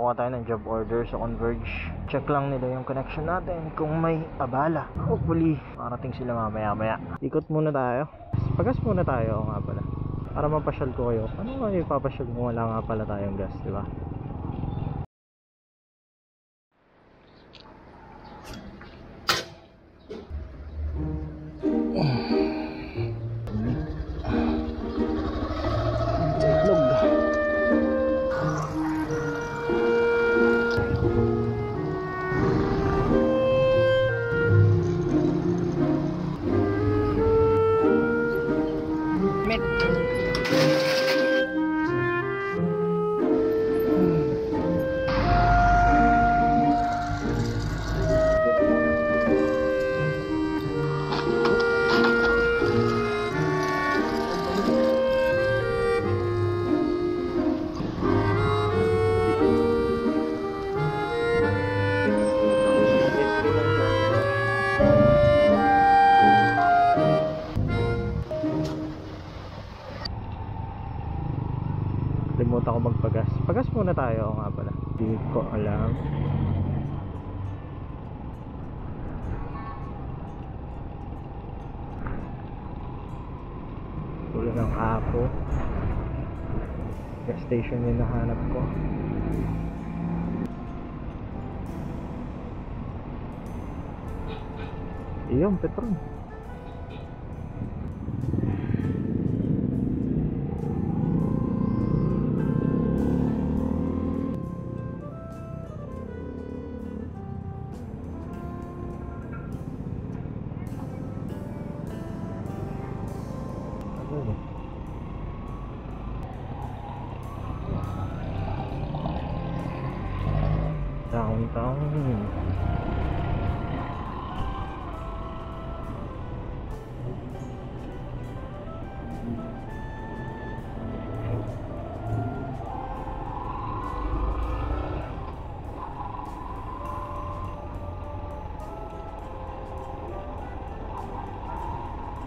kukuha tayo ng job order sa Converge. Check lang nila yung connection natin kung may abala. Hopefully marating sila mamaya. Ikot muna tayo. Pagas muna tayo nga pala, para mapasyal ko kayo. Ano nga ipapasyal kung wala nga pala tayong gas, diba? Limutan ko magpagas. Pagas muna tayo nga pala. Hindi ko alam. Tuloy ng Apo. Gas station yung nahanap ko. Iyon, Petron. Downtown.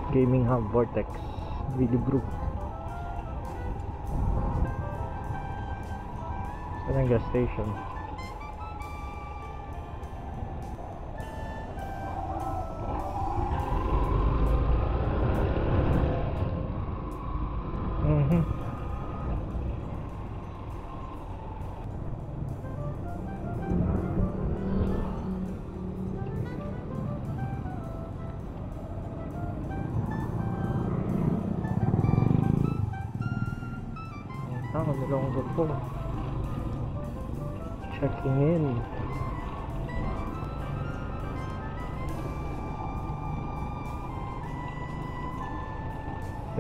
Gaming Hub Vortex Video Group. Saan ang gas station? Nilonggo po. Checking in.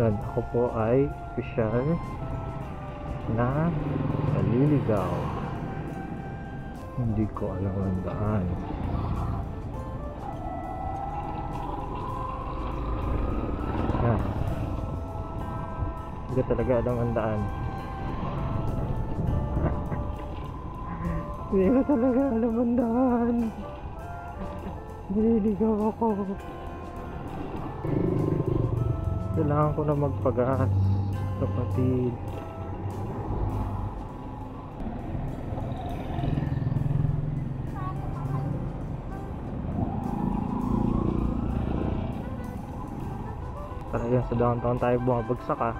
Yan, ako po ay official na naliligaw. Hindi ko alam ang daan. Yan. Hindi talaga alam ang daan. Hindi ko talaga alam ang daan. Naliligaw ako. Kailangan ko na magpagas, kapatid. Talaga sa downtown tayo bumabagsak ah.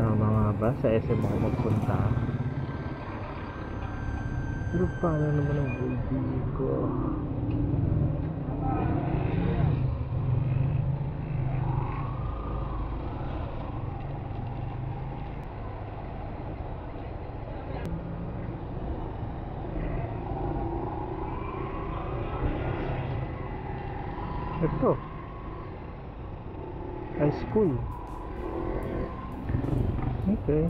Mga ba sa SM ako magpunta, pero paano naman ang ID ko? Ito high school. Okay.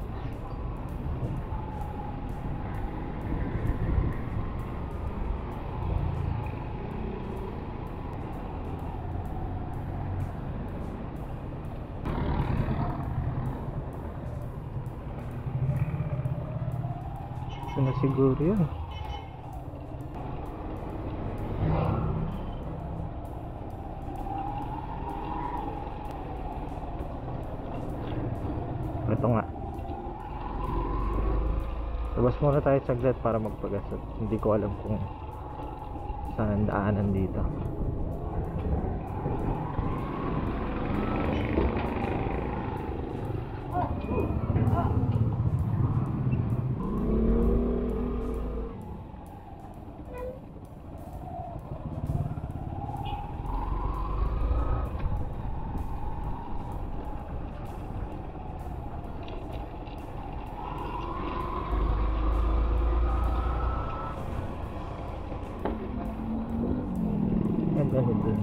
Ito na siguro yun. Ito nga. Labas muna tayo saglit para magpagas at hindi ko alam kung saan ang daanan dito. Ganun din.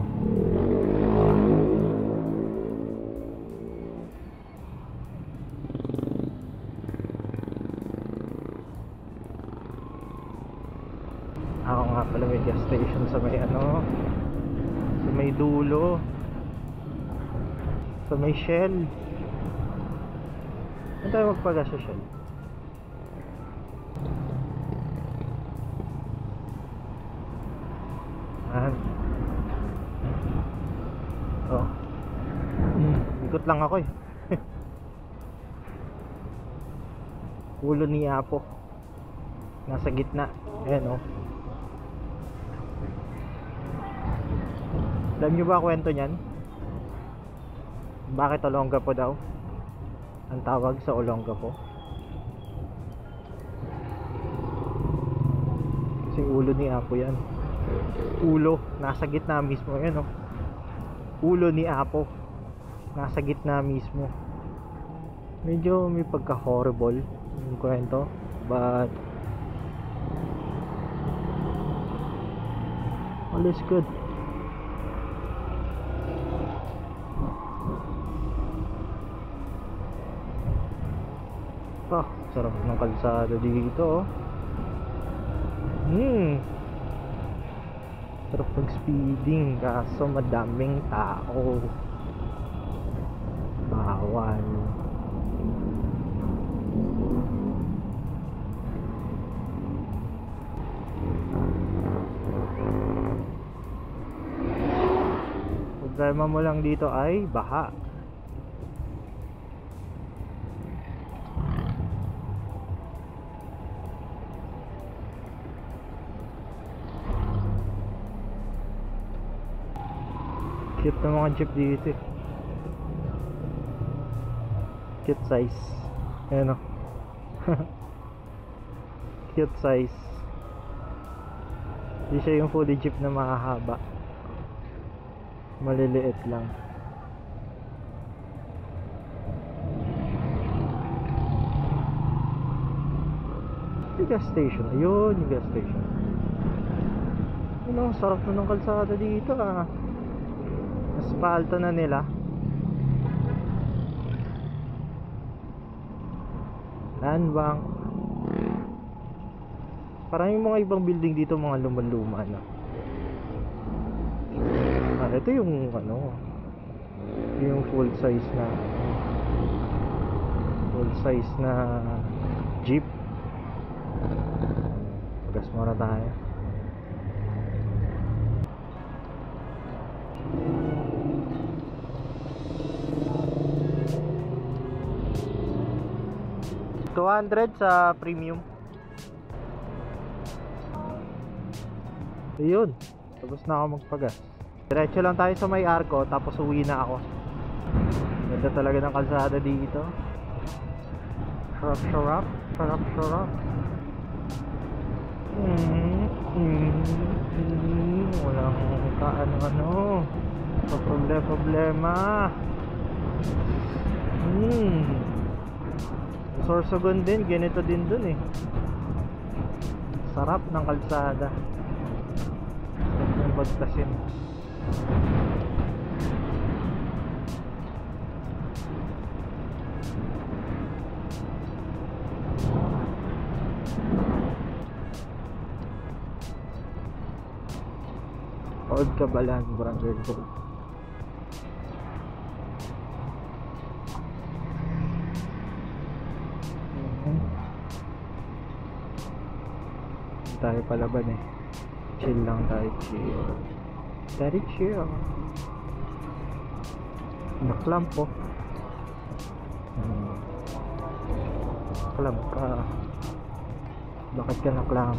Ako nga pala may gas station sa may ano, sa may dulo, sa may Shell. Saan tayo magpagas sa Shell? Oh. Ikot lang ako eh. Ulo ni Apo. Nasa gitna. Ayan oh. Alam nyo ba kwento nyan? Bakit Olongapo daw? Ang tawag sa Olongapo. Kasi ulo ni Apo yan. Ulo. Nasa gitna mismo. Ayan oh. Ulo ni Apo nasa gitna mismo. Medyo may pagka horrible yung kwento, but all is good. Sarap ng kalsada dito oh. Sarap mag-speeding kaso madaming tao. Bawal. Problema mo lang dito ay baha. Cute na mga jeep dito eh. Cute size. Ayan o. Cute size. Hindi siya yung fully jeep na mahahaba. Maliliit lang. Yung gas station. Ayun yung gas station. Ano, sarap na ng kalsada dito ah. Aspalto na nila. Land bank. Parang yung mga ibang building dito mga luma-luma na. Ito yung ano, yung full size na jeep. Pagas muna tayo. $200 sa premium. Ayun, tapos na ako magpagas. Diretso lang tayo sa may Arco, tapos uwi na ako. Ganda talaga ng kalsada dito. Sarap. Walang kaano-ano. Problema. Sorsogon din, ganito din dun eh. Sarap ng kalsada. Yung bagtasin. Old Cabalan, Barangay Gold. Tayo palaban eh. Chill lang tayo, chill. Very chill. Naklamp po. Naklamp ka. Bakit ka naklam?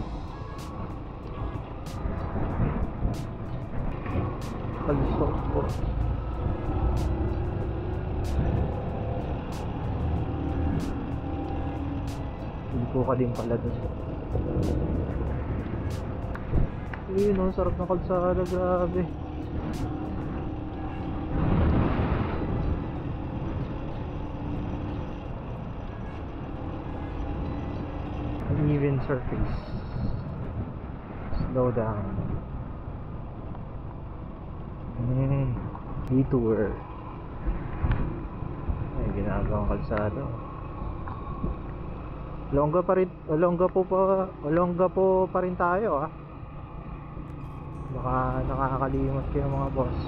Palusok po. Hindi ko ka din pala dun. Ayun, ang sarap ng kalsada, grabe. Uneven surface. Slow down. Detour. Ay, ginagawang kalsada. Longga po pa rin tayo, ah. Baka nakakalimot kayo mga boss.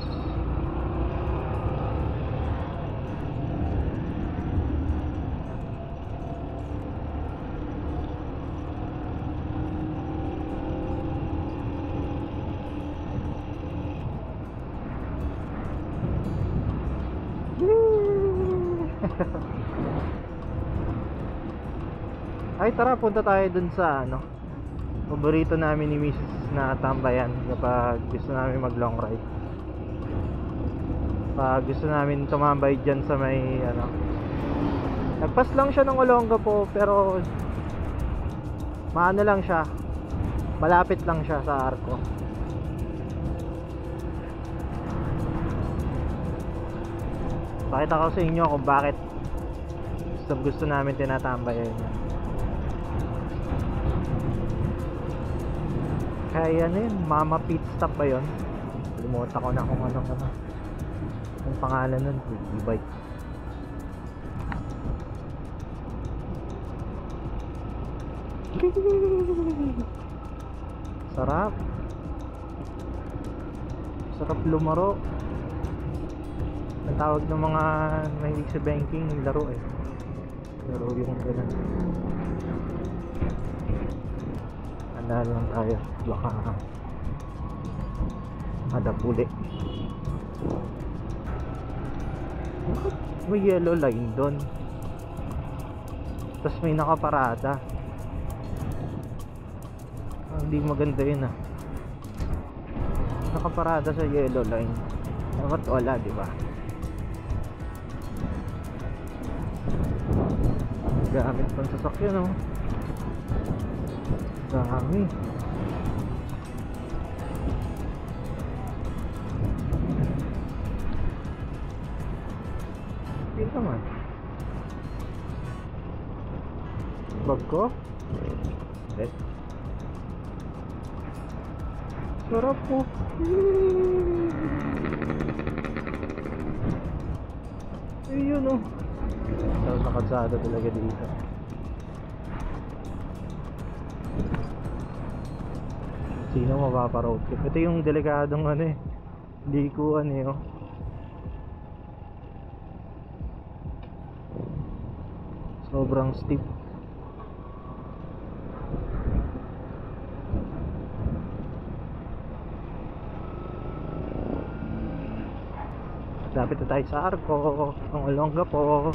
Ay, tara, punta tayo dun sa paborito namin ni Mrs. na tambayan kapag gusto namin mag long ride. Pag gusto namin tumambay dyan sa may nagpas lang siya ng Olongapo, pero maano lang siya, malapit lang siya sa Arco. Pakita ko sa inyo kung bakit gusto namin tinatambayan yan. Kaya yun, Mama Pit Stop ba yun? Limutan ko na kung ang pangalan nun. E-bike. Sarap. Sarap lumaro. Ang tawag ng mga mahilig sa banking, laro eh. Laro yung ganun. Andaan lang tayo. Baka madapuli. May yellow line doon. Tapos may nakaparada. Hindi maganda yun ah. Nakaparada sa yellow line. Dapat wala, diba? Gamit pang sasakyan, oh. Dami. Pin naman. Bag ko? Sarap po. Ayun, oh. Tapos nakatsada talaga dito. Sino mapaparoad trip? Ito yung delikadong likuan oh. Sobrang steep. Lapit na tayo sa Arco, ang Olongapo.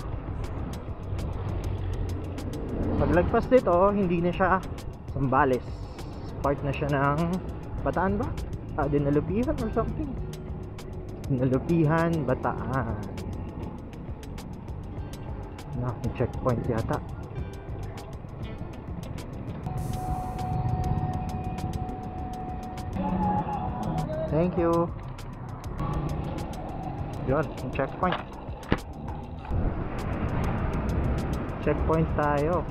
Paglagpas dito, hindi na siya Zambales. Part na siya ng Bataan ba? Dinalupihan or something. Dinalupihan, Bataan. May checkpoint yata. Thank you. Yun, yung checkpoint. Checkpoint tayo.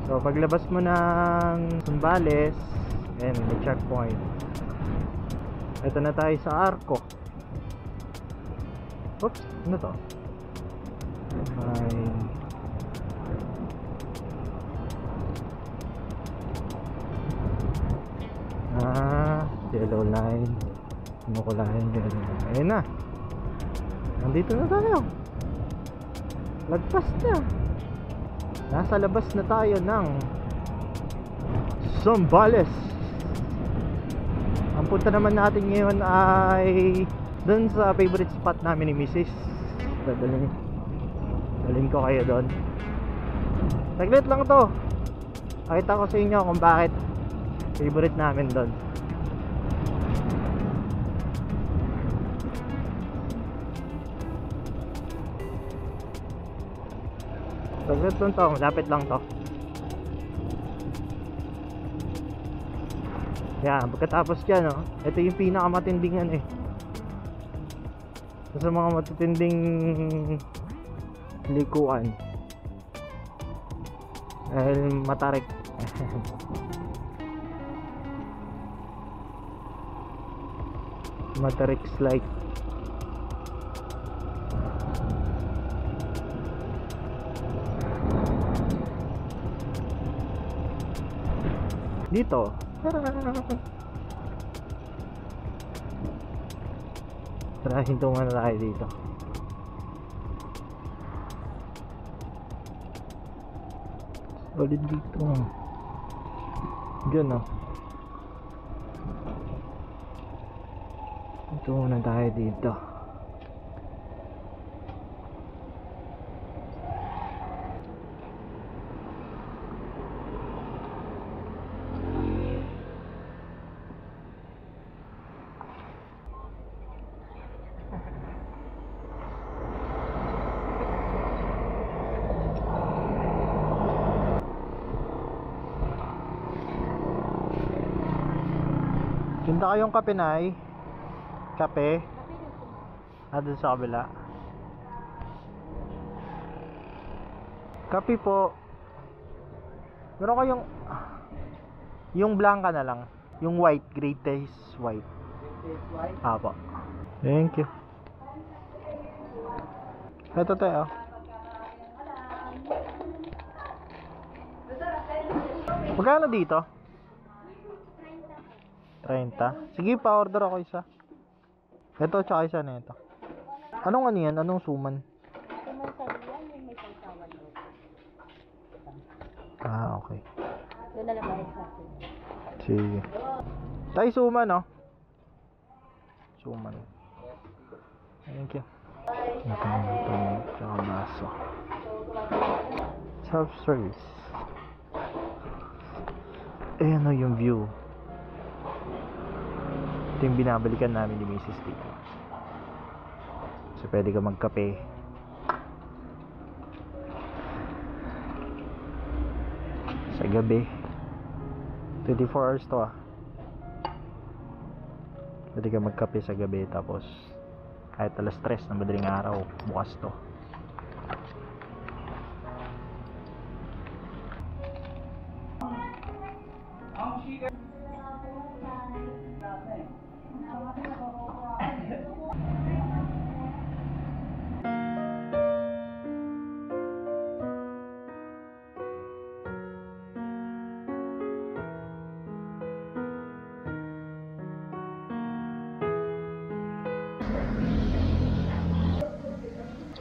So paglabas mo ng Zambales, and may checkpoint. Ito na tayo sa Arco. Oops, ano to? Yellow line. Kinukulayan yun. Ayun na. Nandito na tayo. Lagpas na. Nasa labas na tayo ng Zambales. Ang punta naman natin ngayon ay dun sa favorite spot namin ni Mrs. Dadalhin Dalhin ko kayo doon. Saglit lang to. Pakita ko sa inyo kung bakit favorite namin doon. Saglit lang to, malapit lang to. Yan, pagkatapos dyan, oh, ito yung pinakamatinding ano eh. Sa mga matitinding likuan. Dahil matarik. Matarik slide. Dito. Tara, hintungan na tayo dito. Solid dito. Diyan, oh. Hintungan na tayo dito. Tinda kayong kape, Nay? Kape? Dun sa kabila. Kape po. Meron kayong yung blanca na lang. Yung white, great taste white. Apo. Thank you. Ito tayo. Magkano dito? 30. Sige, pa-order ako isa. Ito, tsaka isa na ito. Anong ano yan? Anong suman? Suman sa liyan, yung may pangsawan doon. Ah, okay. Doon na lang ba sa akin? Sige. Tayo suman, no? Suman. Thank you. Ito na ito. Tsaka maso. Self-service. Eh, ano yung view? Ito yung binabalikan namin ni Mrs. T. So pwede ka magkape. Sa gabi. 24 hours to, ah. Pwede ka magkape sa gabi. Tapos kahit alas 3 ng madaling araw, bukas to.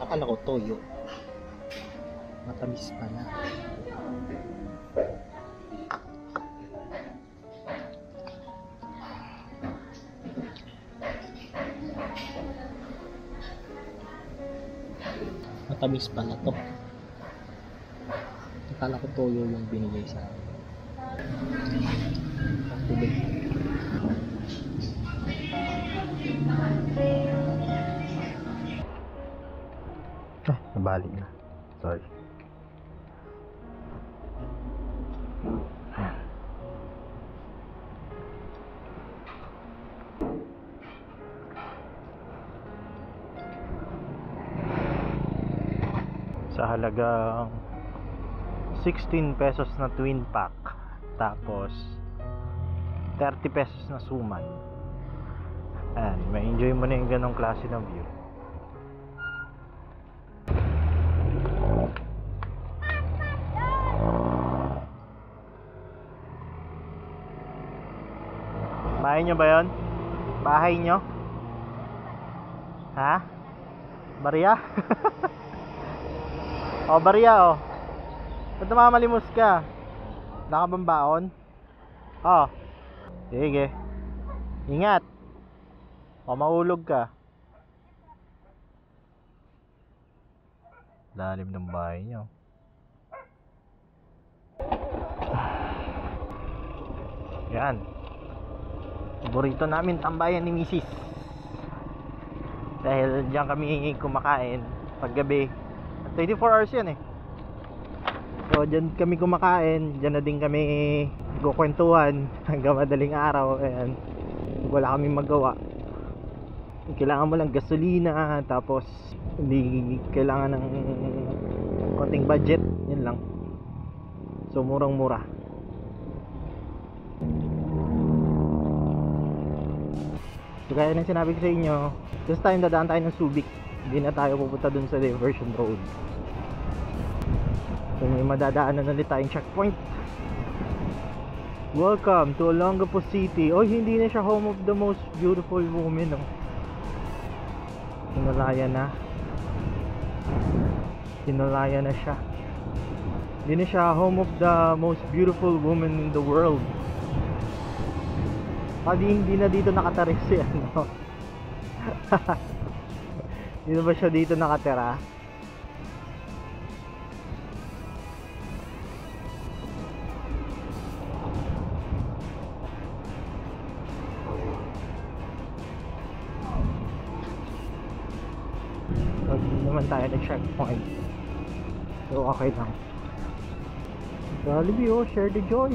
Akala ko toyo. Matamis pala. Matamis pala to. Akala ko toyo yung binigay sa akin. Tubig. Nabali na. Sorry. Ayan. Sa halagang 16 pesos na twin pack, tapos 30 pesos na suman. Ayan, may enjoy mo na yung ganong klase ng view. Bahay nyo ba yun? Bahay nyo? Ha? Maria? O, Maria, o. Ba't namamalimos ka? Nakabambaon? O. Sige. Ingat. O, mahulog ka. Lalim ng bahay niyo. Yan. Paborito namin tambayan ni Mrs. Dahil diyan kami kumakain paggabi. 24 hours yan eh. So diyan kami kumakain, diyan na din kami kukwentuhan hanggang madaling araw. Ayan. Wala kaming magawa. Kailangan mo lang gasolina, tapos hindi kailangan ng konting budget, yun lang. So murang mura. So gaya ng sinabi ko sa inyo, this time dadaan tayo ng Subic, hindi na tayo pupunta dun sa Diversion Road. So may madadaanan ulit tayong checkpoint. Welcome to Olongapo City. Oh, hindi na siya home of the most beautiful woman, oh. Hinulaya na siya. Hindi na siya home of the most beautiful woman in the world. Hindi na dito nakatira siya, no? Hindi na ba siya dito nakatira? Hindi naman tayo nag-checkpoint, so okay lang. Jollibee, oh, share the joy.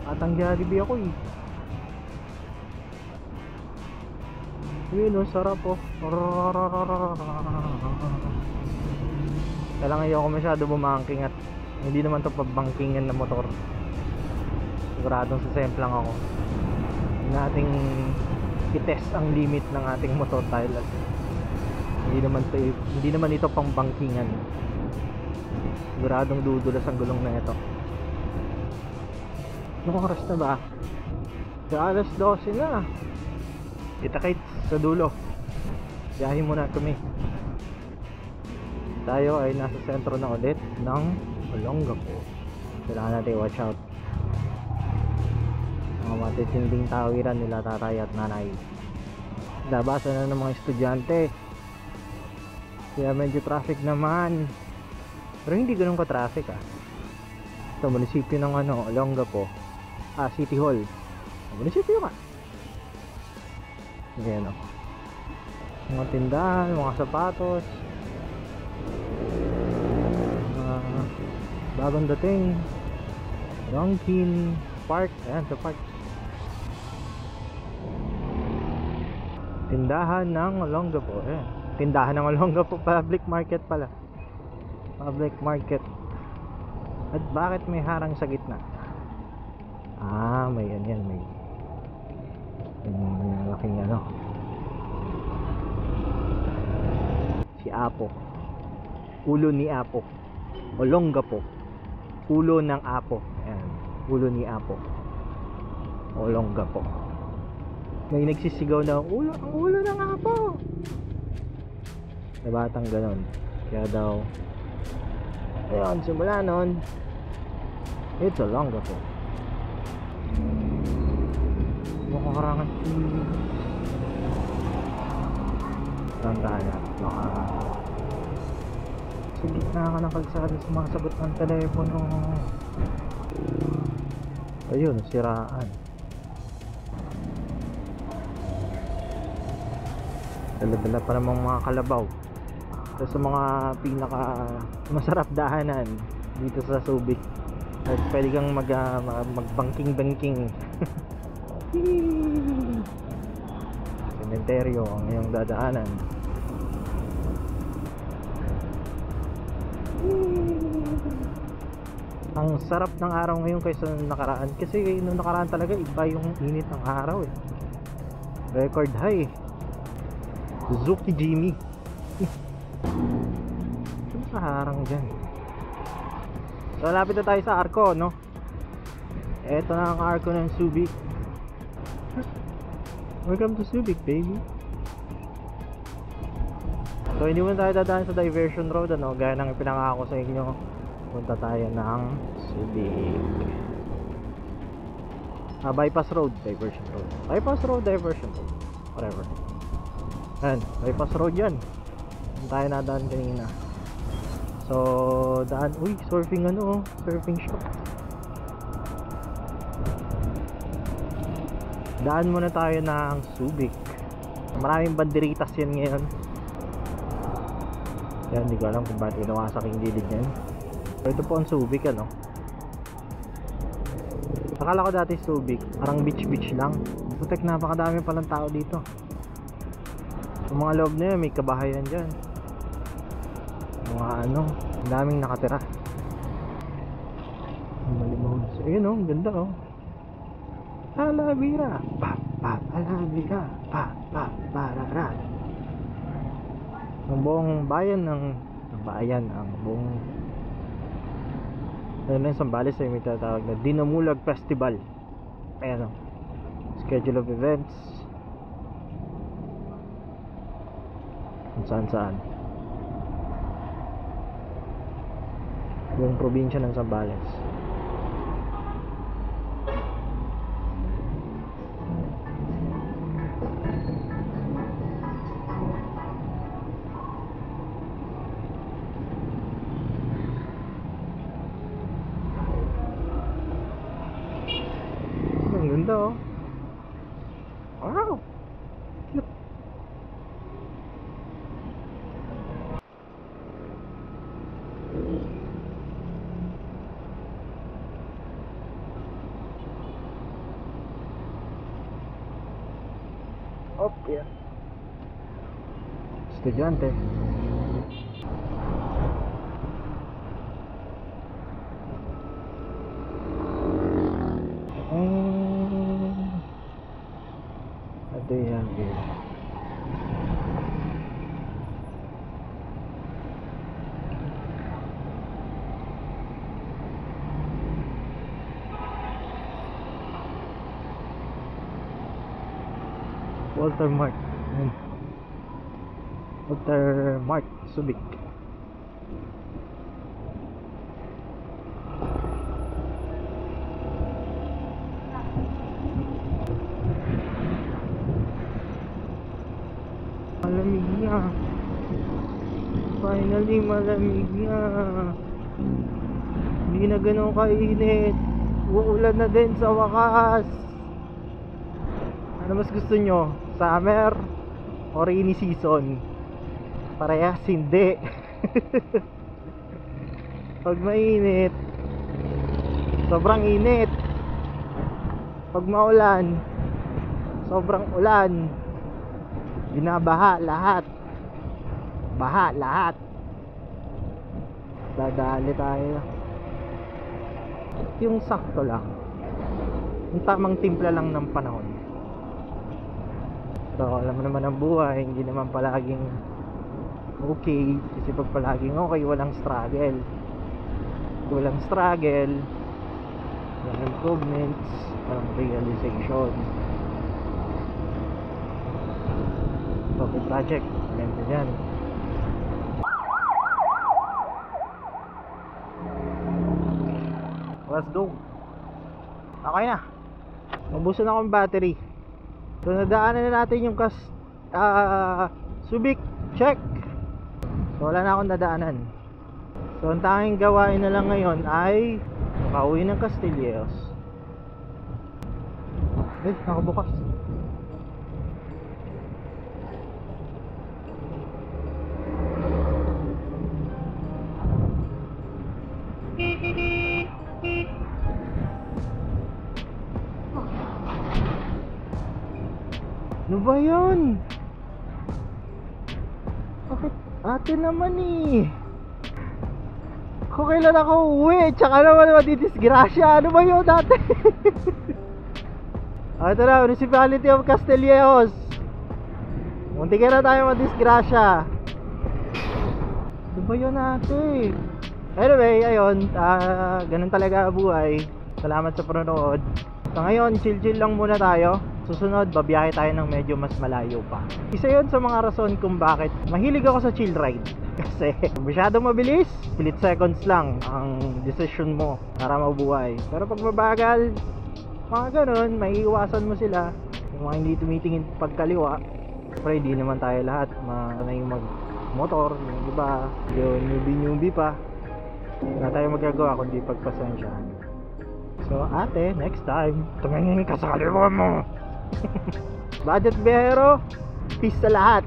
At ang Jollibee ako eh. Yun, oh, sarap, oh. Kaya lang ayoko masyado bumangking at hindi naman to pabangkingan na motor. Siguradong sasempl lang ako. Hindi nating i-test ang limit ng ating motor dahil hindi naman ito pang bangkingan. Siguradong dudulas ang gulong na ito. Anong oras na ba? Alas 12 na. Kita-kits sa dulo. Biyahe muna kami. Tayo ay nasa sentro na ulit ng Olongapo. Kailangan natin watch out mga matitinding tawiran nila tatay at nanay. Labasan na ng mga estudyante, kaya medyo traffic naman, pero hindi ganun ka traffic Ito munisipyo ng Olongapo, City Hall, munisipyo ka. Ayan, mga tindahan, mga sapatos, bagong dating Rongkin Park. Ayan sa park, tindahan ng Olongapo. Ayan, tindahan ng Olongapo, public market pala, public market. At bakit may harang sa gitna? May yan, may malaking si Apo, ulo ni Apo. Olongapo, ulo ng Apo. Ayan, ulo ni Apo, Olongapo. May nagsisigaw na ang ulo ng Apo. Nabatang ganon. Kaya daw, ayun, simula nun, it's Olongapo. Makakarangan saan tayo? Sa gitna ka ng kalsada, sumasagot ng telepono. Ayun, siraan. Dala-dala pa namang mga kalabaw. So, sa mga pinaka masarap dahanan dito sa Subic, at pwede kang magbangking-bangking. Sementeryo ang iyong dadaanan. Ang sarap ng araw ngayon kaysa nung nakaraan, kasi nung nakaraan talaga iba yung init ng araw eh. Record high. Suzuki Jimmy. Ano sa harang dyan? So lapit na tayo sa Arco, no? Eto na ang Arco ng Subic. Welcome to Subic, baby. So hindi mo tayo dadaan sa Diversion Road, gaya ng ipinangako sa inyo. Punta tayo ng Subic. Bypass Road, Diversion Road. Bypass Road, Diversion Road, whatever. Ayan, bypass road yan. Doon tayo nadaan kanina. So, daan, uy, surfing ano, surfing shop. Daan muna tayo ng Subic. Maraming banderitas yan ngayon. Yan, hindi ko alam kung bakit inawasak yung gilid yan. So, ito po ang Subic, ano. Akala ko dati Subic, parang beach lang. Putek, napakadami palang tao dito. Sa mga loob na yun, may kabahayan dyan. Mga ano, ang daming nakatira. Malimahon. So, ayun oh, ang ganda oh. Alabira, pa, alabira, pa, parara. Ang buong bayan ang buong ayun na yung Zambales ay may tatawag na Dinamulag Festival. Ayan oh. Schedule of events. Kung saan buong probinsya ng Zambales. Ang ganda oh. Wow. Cute. Okay. Estudyante. What do you have here? Walter Mart. Ayan. Walter Mart, Subic. Malamig na. Finally malamig na. Hindi na ganun kainit. Uulan na din sa wakas. Ano mas gusto nyo? Summer or rainy season? Parehas hindi. Pag mainit, sobrang init. Pag maulan, sobrang ulan. Binabaha lahat. Baha lahat. Dadali tayo. Yung sakto lang. Yung tamang timpla lang ng panahon. So, alam mo naman ang buhay, hindi naman palaging okay. Kasi pag palaging okay, walang struggle. Walang struggle, walang improvements, walang realization. Coffee project, ganda dyan. Let's go. Okay na. Mabuso na akong battery. So nadaanan na natin yung Subic, check. So wala na akong nadaanan. So ang tanging gawain na lang ngayon ay makauwi ng Castilleos. Nakabukas. Ano ba yun? Bakit ate naman eh? Kung kailan ako uwi, tsaka naman madidisgrasya. Ano ba yun dati? Ito na, Municipality of Castilleos. Munti ka na tayo madisgrasya. Ano ba yun ate? Anyway, ayun, ganun talaga buhay. Salamat sa panonood. So ngayon, chill-chill lang muna tayo. Susunod, babiyahe tayo ng medyo mas malayo pa. Isa yun sa mga rason kung bakit mahilig ako sa chill ride. Kasi masyadong mabilis, split seconds lang ang decision mo para mabuhay. Pero pag mabagal, mga ganun, maiiwasan mo sila. Yung mga hindi tumitingin pagkaliwa, pero hindi naman tayo lahat. Manay motor, yung iba, yung newbie pa. Wala tayong magagawa kundi pagpasensyahan. So ate, next time, tumingin ka sa kaliwa mo. Budget biyahero, peace sa lahat.